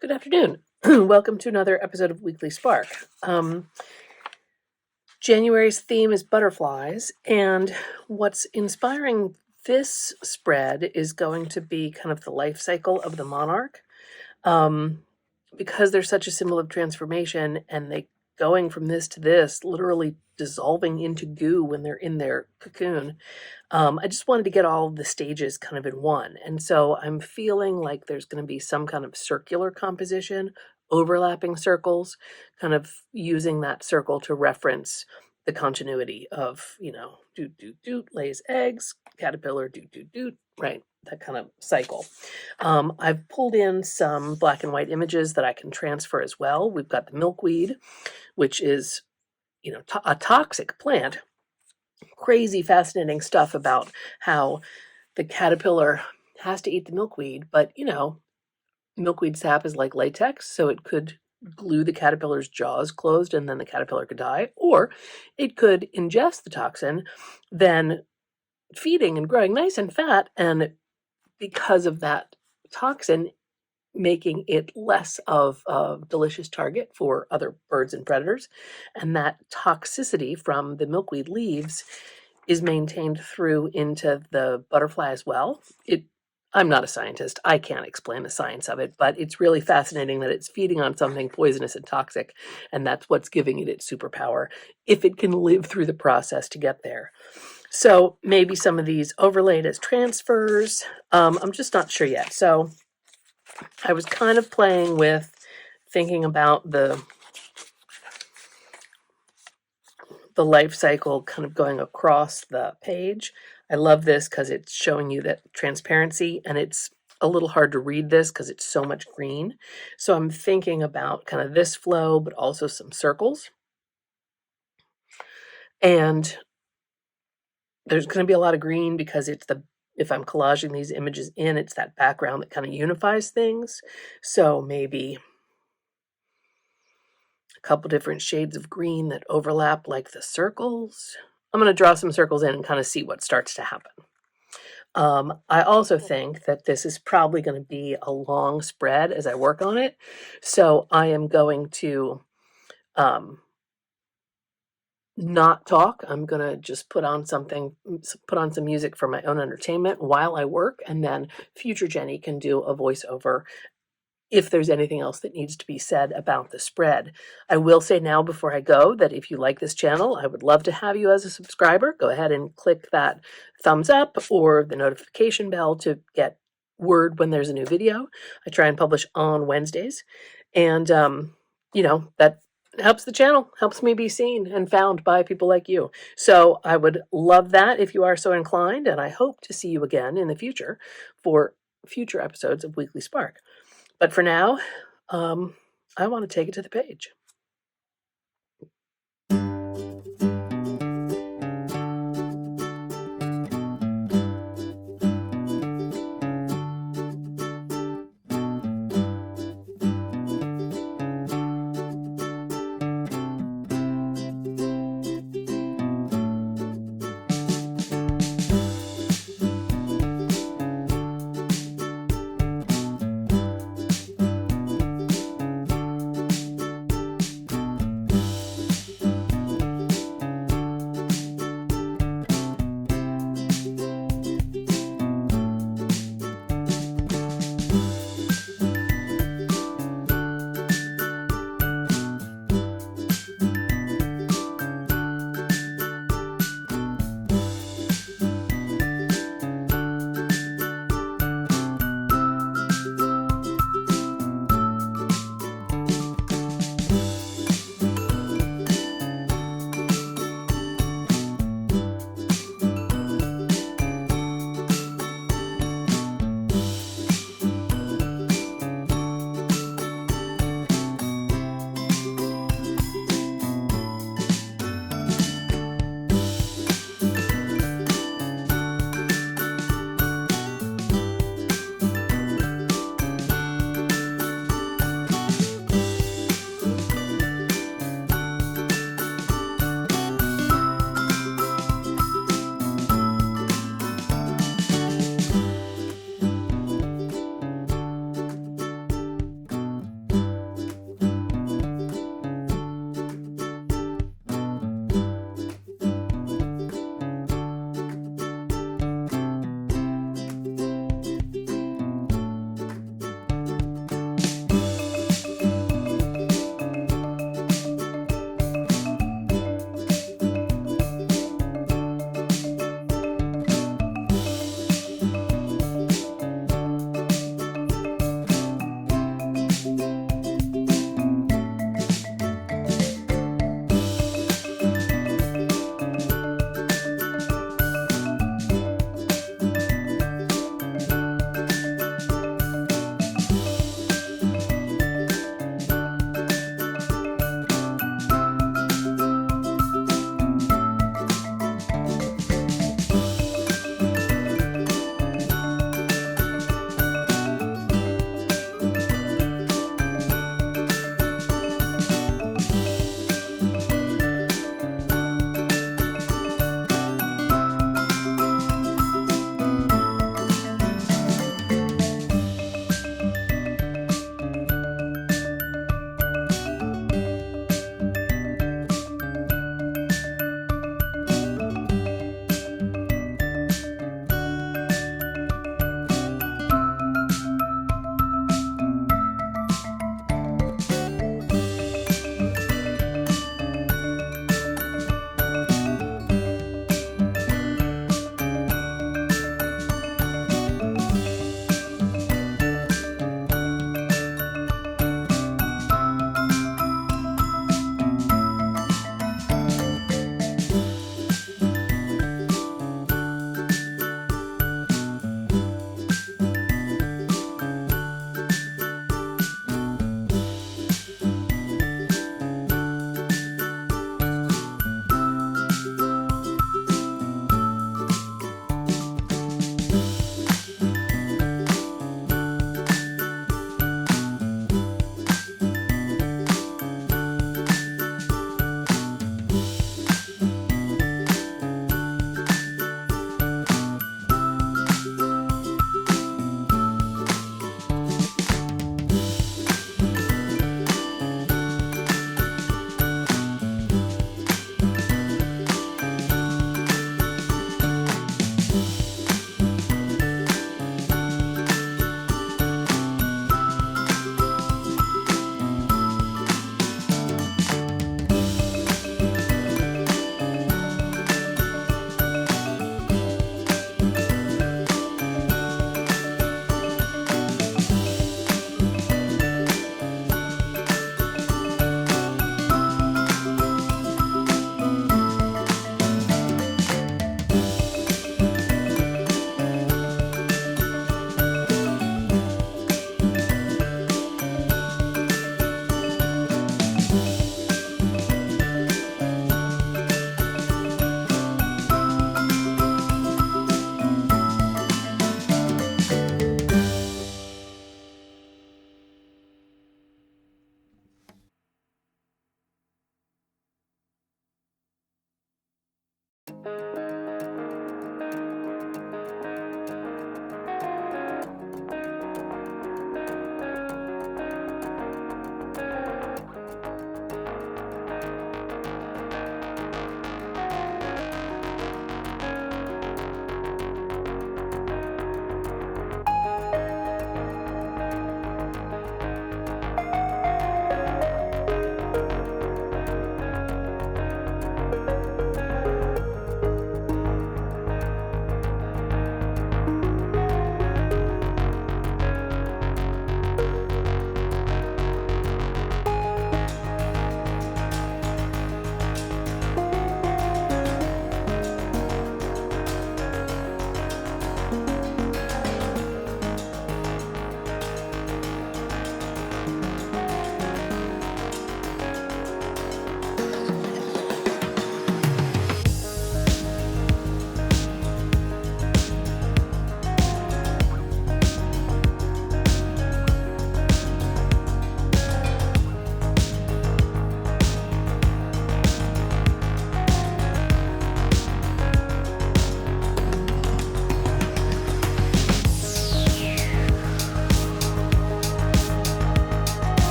Good afternoon. Welcome to another episode of Weekly Spark. January's theme is butterflies, and what's inspiring this spread is going to be kind of the life cycle of the monarch. Because they're such a symbol of transformation, and they going from this to this, literally dissolving into goo when they're in their cocoon. I just wanted to get all of the stages kind of in one. And so I'm feeling like there's going to be some kind of circular composition, overlapping circles, kind of using that circle to reference the continuity of, doot, doot, doot, lays eggs, caterpillar, doot, doot, doot, right? That kind of cycle. I've pulled in some black and white images that I can transfer as well. We've got the milkweed, which is, a toxic plant. Crazy fascinating stuff about how the caterpillar has to eat the milkweed, but milkweed sap is like latex, so it could glue the caterpillar's jaws closed and then the caterpillar could die, or it could ingest the toxin, then feeding and growing nice and fat, and because of that toxin, making it less of a delicious target for other birds and predators. And that toxicity from the milkweed leaves is maintained through into the butterfly as well. I'm not a scientist. I can't explain the science of it, but it's really fascinating that it's feeding on something poisonous and toxic, and that's what's giving it its superpower, if it can live through the process to get there. So maybe some of these overlaid as transfers. I'm just not sure yet. So I was kind of playing with thinking about the life cycle kind of going across the page. I love this because it's showing you that transparency, and it's a little hard to read this because it's so much green. So I'm thinking about kind of this flow, but also some circles. And there's going to be a lot of green because if I'm collaging these images in, it's that background that kind of unifies things. So maybe a couple different shades of green that overlap like the circles. I'm going to draw some circles in and kind of see what starts to happen. I also think that this is probably going to be a long spread as I work on it. So I am going to not talk. I'm going to just put on some music for my own entertainment while I work, and then future Jenny can do a voiceover if there's anything else that needs to be said about the spread. I will say now before I go that if you like this channel, I would love to have you as a subscriber. Go ahead and click that thumbs up or the notification bell to get word when there's a new video. I try and publish on Wednesdays, and that helps the channel, helps me be seen and found by people like you. So I would love that if you are so inclined, and I hope to see you again in the future for future episodes of Weekly Spark. But for now, I want to take it to the page.